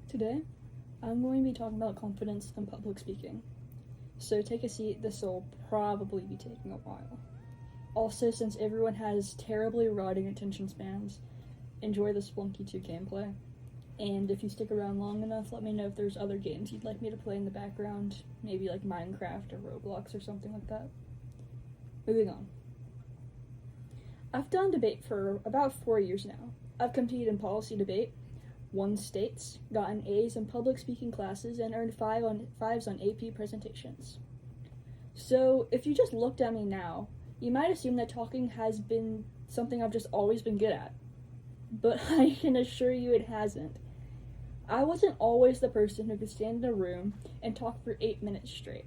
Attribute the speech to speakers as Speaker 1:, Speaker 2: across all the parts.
Speaker 1: Today, I'm going to be talking about confidence in public speaking. So take a seat, this will probably be taking a while. Also, since everyone has terribly rotting attention spans, enjoy the Splunky 2 gameplay. And if you stick around long enough, let me know if there's other games you'd like me to play in the background, maybe like Minecraft or Roblox or something like that. Moving on. I've done debate for about 4 years now. I've competed in policy debate, won states, gotten A's in public speaking classes, and earned fives on AP presentations. So, if you just looked at me now, you might assume that talking has been something I've just always been good at. But I can assure you it hasn't. I wasn't always the person who could stand in a room and talk for 8 minutes straight.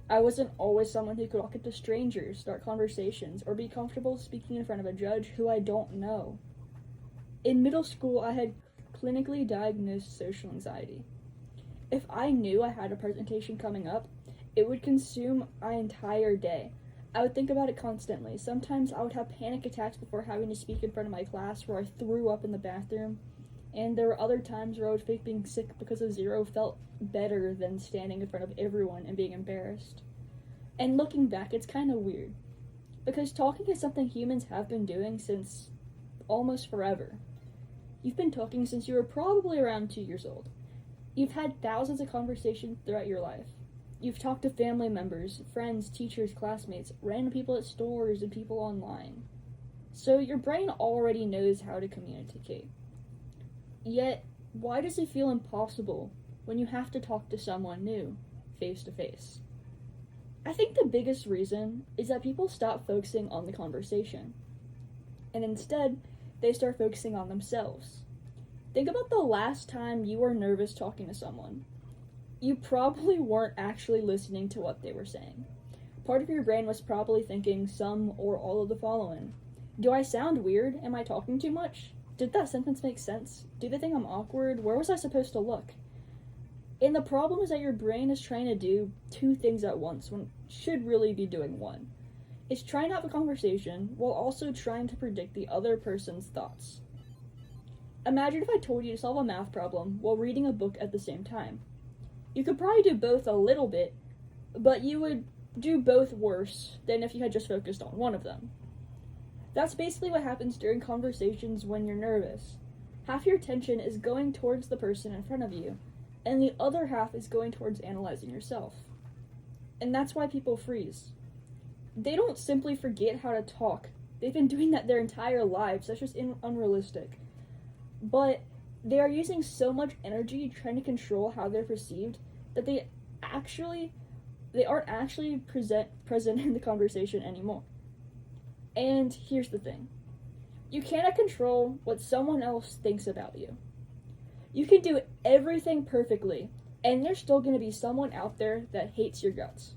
Speaker 1: I wasn't always someone who could walk up to strangers, start conversations, or be comfortable speaking in front of a judge who I don't know. In middle school, I had clinically diagnosed social anxiety. If I knew I had a presentation coming up, it would consume my entire day. I would think about it constantly. Sometimes I would have panic attacks before having to speak in front of my class where I threw up in the bathroom. And there were other times where I would fake being sick because a zero felt better than standing in front of everyone and being embarrassed. And looking back, it's kind of weird. Because talking is something humans have been doing since almost forever. You've been talking since you were probably around 2 years old. You've had thousands of conversations throughout your life. You've talked to family members, friends, teachers, classmates, random people at stores, and people online. So your brain already knows how to communicate. Yet, why does it feel impossible when you have to talk to someone new, face to face? I think the biggest reason is that people stop focusing on the conversation. And instead, they start focusing on themselves. Think about the last time you were nervous talking to someone. You probably weren't actually listening to what they were saying. Part of your brain was probably thinking some or all of the following. Do I sound weird? Am I talking too much? Did that sentence make sense? Do they think I'm awkward? Where was I supposed to look? And the problem is that your brain is trying to do two things at once when it should really be doing one. It's trying to have a conversation while also trying to predict the other person's thoughts. Imagine if I told you to solve a math problem while reading a book at the same time. You could probably do both a little bit, but you would do both worse than if you had just focused on one of them. That's basically what happens during conversations when you're nervous. Half your attention is going towards the person in front of you, and the other half is going towards analyzing yourself. And that's why people freeze. They don't simply forget how to talk. They've been doing that their entire lives. That's just unrealistic. But they are using so much energy trying to control how they're perceived that they aren't actually present in the conversation anymore. And here's the thing. You cannot control what someone else thinks about you. You can do everything perfectly, and there's still going to be someone out there that hates your guts.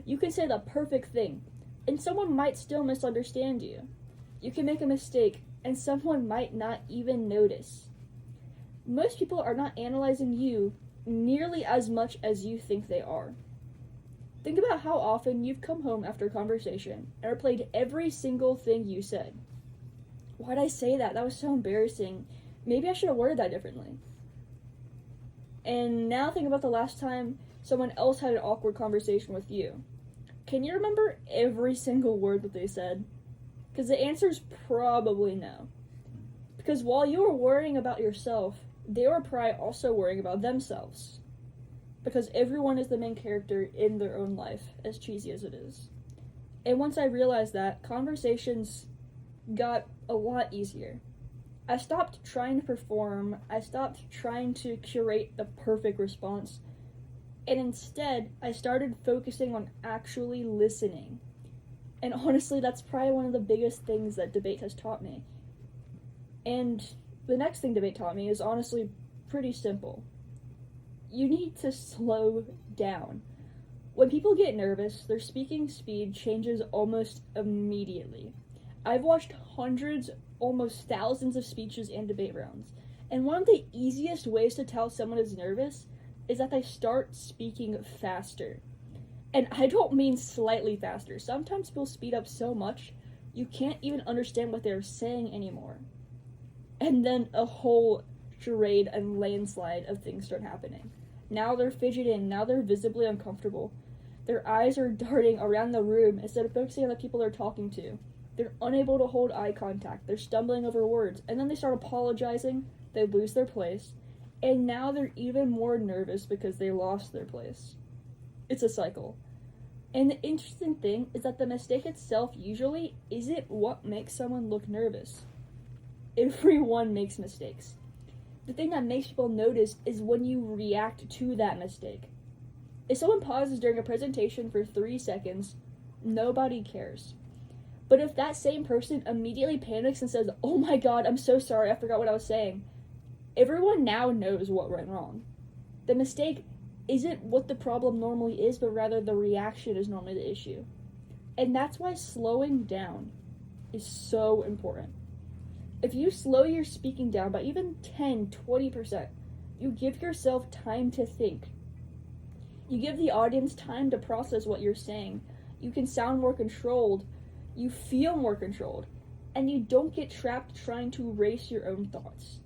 Speaker 1: You can say the perfect thing, and someone might still misunderstand you. You can make a mistake, and someone might not even notice. Most people are not analyzing you nearly as much as you think they are. Think about how often you've come home after a conversation and replayed every single thing you said. Why'd I say that? That was so embarrassing. Maybe I should have worded that differently. And now think about the last time someone else had an awkward conversation with you. Can you remember every single word that they said? Because the answer is probably no. Because while you were worrying about yourself, they were probably also worrying about themselves. Because everyone is the main character in their own life, as cheesy as it is. And once I realized that, conversations got a lot easier. I stopped trying to perform, I stopped trying to curate the perfect response, and instead, I started focusing on actually listening. And honestly, that's probably one of the biggest things that debate has taught me. And the next thing debate taught me is honestly pretty simple. You need to slow down. When people get nervous, their speaking speed changes almost immediately. I've watched hundreds, almost thousands of speeches and debate rounds, and one of the easiest ways to tell someone is nervous is that they start speaking faster. And I don't mean slightly faster. Sometimes people speed up so much, you can't even understand what they're saying anymore. And then a whole charade and landslide of things start happening. Now they're fidgeting, now they're visibly uncomfortable. Their eyes are darting around the room instead of focusing on the people they're talking to. They're unable to hold eye contact, they're stumbling over words, and then they start apologizing, they lose their place, and now they're even more nervous because they lost their place. It's a cycle. And the interesting thing is that the mistake itself usually isn't what makes someone look nervous. Everyone makes mistakes. The thing that makes people notice is when you react to that mistake. If someone pauses during a presentation for 3 seconds, nobody cares. But if that same person immediately panics and says, "Oh my god, I'm so sorry, I forgot what I was saying," everyone now knows what went wrong. The mistake isn't what the problem normally is, but rather the reaction is normally the issue. And that's why slowing down is so important. If you slow your speaking down by even 10-20%, you give yourself time to think. You give the audience time to process what you're saying. You can sound more controlled, you feel more controlled, and you don't get trapped trying to erase your own thoughts.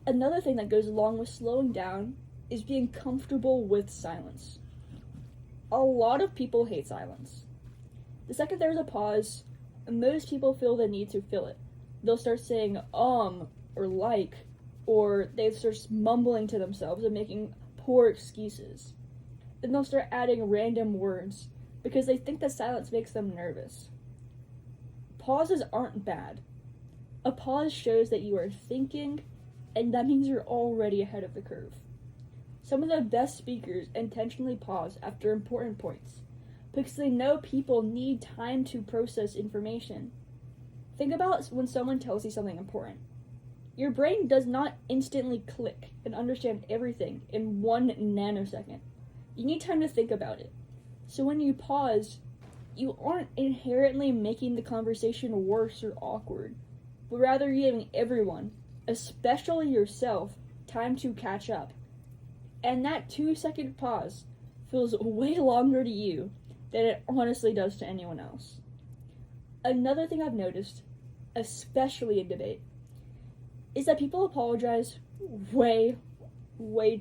Speaker 1: Another thing that goes along with slowing down is being comfortable with silence. A lot of people hate silence. The second there's a pause, most people feel the need to fill it. They'll start saying or like, or they start mumbling to themselves and making poor excuses. Then they'll start adding random words because they think that silence makes them nervous. Pauses aren't bad. A pause shows that you are thinking, and that means you're already ahead of the curve. Some of the best speakers intentionally pause after important points because they know people need time to process information. Think about when someone tells you something important. Your brain does not instantly click and understand everything in 1 nanosecond. You need time to think about it. So when you pause, you aren't inherently making the conversation worse or awkward, but rather giving everyone, especially yourself, time to catch up. And that 2-second pause feels way longer to you than it honestly does to anyone else. Another thing I've noticed, especially in debate, is that people apologize way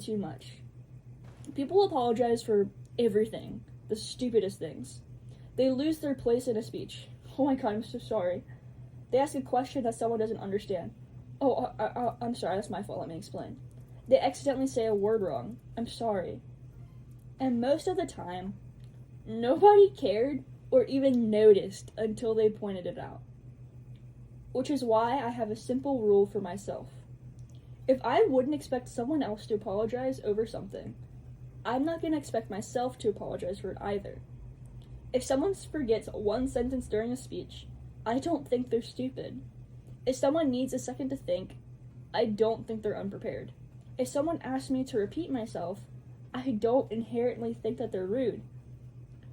Speaker 1: too much. People apologize for everything, the stupidest things. They lose their place in a speech. "Oh my god, I'm so sorry." They ask a question that someone doesn't understand. "Oh, I'm sorry, that's my fault, let me explain." They accidentally say a word wrong. "I'm sorry." And most of the time, nobody cared or even noticed until they pointed it out. Which is why I have a simple rule for myself. If I wouldn't expect someone else to apologize over something, I'm not going to expect myself to apologize for it either. If someone forgets one sentence during a speech, I don't think they're stupid. If someone needs a second to think, I don't think they're unprepared. If someone asks me to repeat myself, I don't inherently think that they're rude.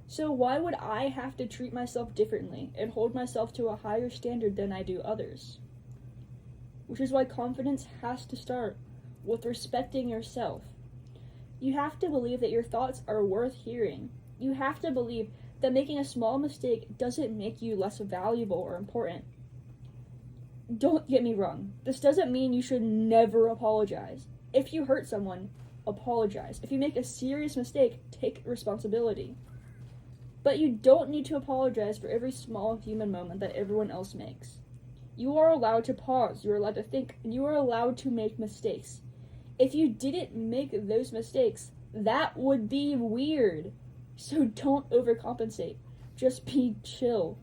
Speaker 1: So why would I have to treat myself differently and hold myself to a higher standard than I do others? Which is why confidence has to start with respecting yourself. You have to believe that your thoughts are worth hearing. You have to believe that making a small mistake doesn't make you less valuable or important. Don't get me wrong. This doesn't mean you should never apologize. If you hurt someone, apologize. If you make a serious mistake, take responsibility. But you don't need to apologize for every small human moment that everyone else makes. You are allowed to pause, you are allowed to think, and you are allowed to make mistakes. If you didn't make those mistakes, that would be weird. So don't overcompensate. Just be chill.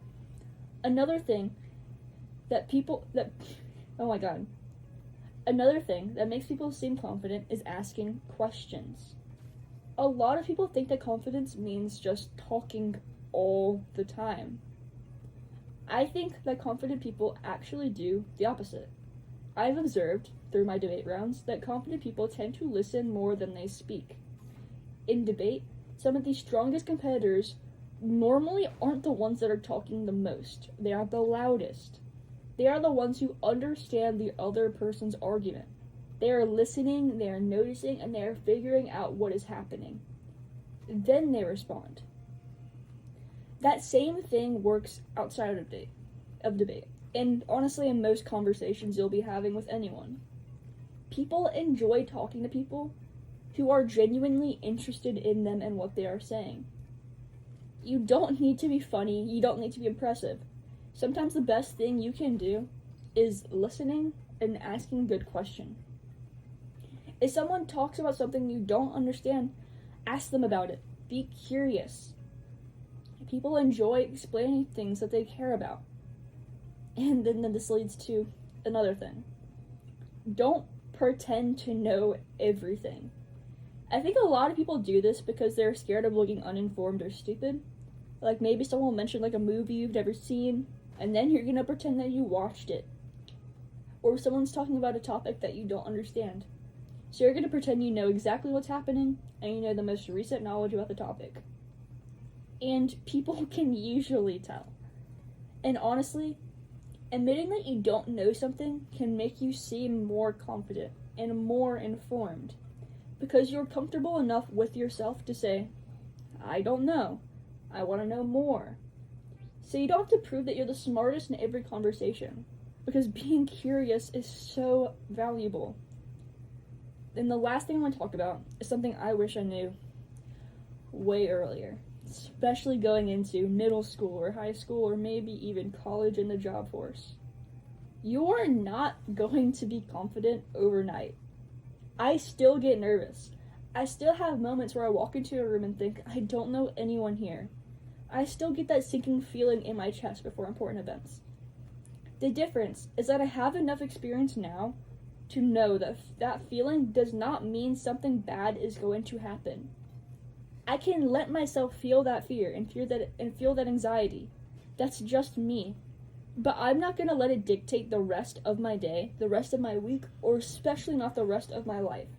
Speaker 1: Another thing that makes people seem confident is asking questions. A lot of people think that confidence means just talking all the time. I think that confident people actually do the opposite. I've observed, through my debate rounds, that confident people tend to listen more than they speak. In debate, some of the strongest competitors normally aren't the ones that are talking the most. They are the loudest. They are the ones who understand the other person's argument. They are listening, they are noticing, and they are figuring out what is happening. Then they respond. That same thing works outside of debate, and honestly in most conversations you'll be having with anyone. People enjoy talking to people who are genuinely interested in them and what they are saying. You don't need to be funny, you don't need to be impressive. Sometimes the best thing you can do is listening and asking a good question. If someone talks about something you don't understand, ask them about it. Be curious. People enjoy explaining things that they care about. And then this leads to another thing. Don't pretend to know everything. I think a lot of people do this because they're scared of looking uninformed or stupid. Like maybe someone will mention like a movie you've never seen, and then you're gonna pretend that you watched it. Or someone's talking about a topic that you don't understand. So you're gonna pretend you know exactly what's happening, and you know the most recent knowledge about the topic. And people can usually tell. And honestly, admitting that you don't know something can make you seem more confident and more informed, because you're comfortable enough with yourself to say, I don't know. I want to know more. So you don't have to prove that you're the smartest in every conversation, because being curious is so valuable. And the last thing I want to talk about is something I wish I knew way earlier, especially going into middle school or high school or maybe even college in the job force. You are not going to be confident overnight. I still get nervous. I still have moments where I walk into a room and think, I don't know anyone here. I still get that sinking feeling in my chest before important events. The difference is that I have enough experience now to know that that feeling does not mean something bad is going to happen. I can let myself feel that fear and feel that anxiety. That's just me. But I'm not going to let it dictate the rest of my day, the rest of my week, or especially not the rest of my life.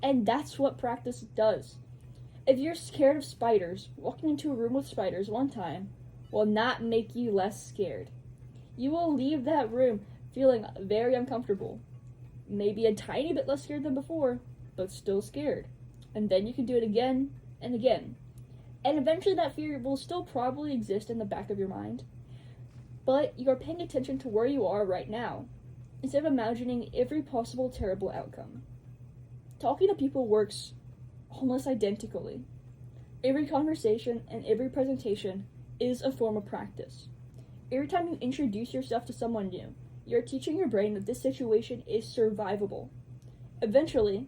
Speaker 1: And that's what practice does. If you're scared of spiders, walking into a room with spiders one time will not make you less scared. You will leave that room feeling very uncomfortable. Maybe a tiny bit less scared than before, but still scared. And then you can do it again and again. And eventually that fear will still probably exist in the back of your mind. But you are paying attention to where you are right now, instead of imagining every possible terrible outcome. Talking to people works almost identically. Every conversation and every presentation is a form of practice. Every time you introduce yourself to someone new, you're teaching your brain that this situation is survivable. Eventually,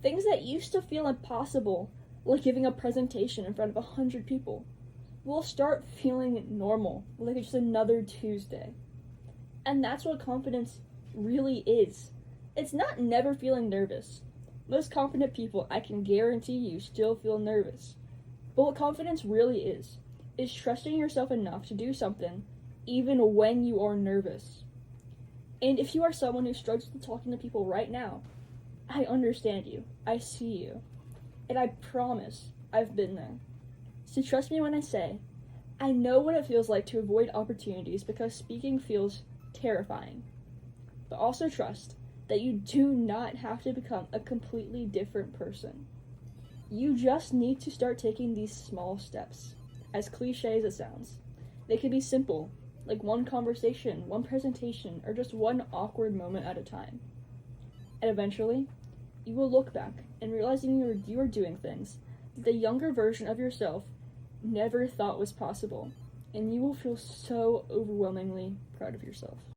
Speaker 1: things that used to feel impossible, like giving a presentation in front of 100 people, will start feeling normal, like it's just another Tuesday. And that's what confidence really is. It's not never feeling nervous. Most confident people, I can guarantee you, still feel nervous. But what confidence really is trusting yourself enough to do something even when you are nervous. And if you are someone who struggles with talking to people right now, I understand you. I see you. And I promise I've been there. So trust me when I say, I know what it feels like to avoid opportunities because speaking feels terrifying. But also trust that you do not have to become a completely different person. You just need to start taking these small steps. As cliche as it sounds, they can be simple, like one conversation, one presentation, or just one awkward moment at a time. And eventually, you will look back and realizing you are doing things that the younger version of yourself never thought was possible, and you will feel so overwhelmingly proud of yourself.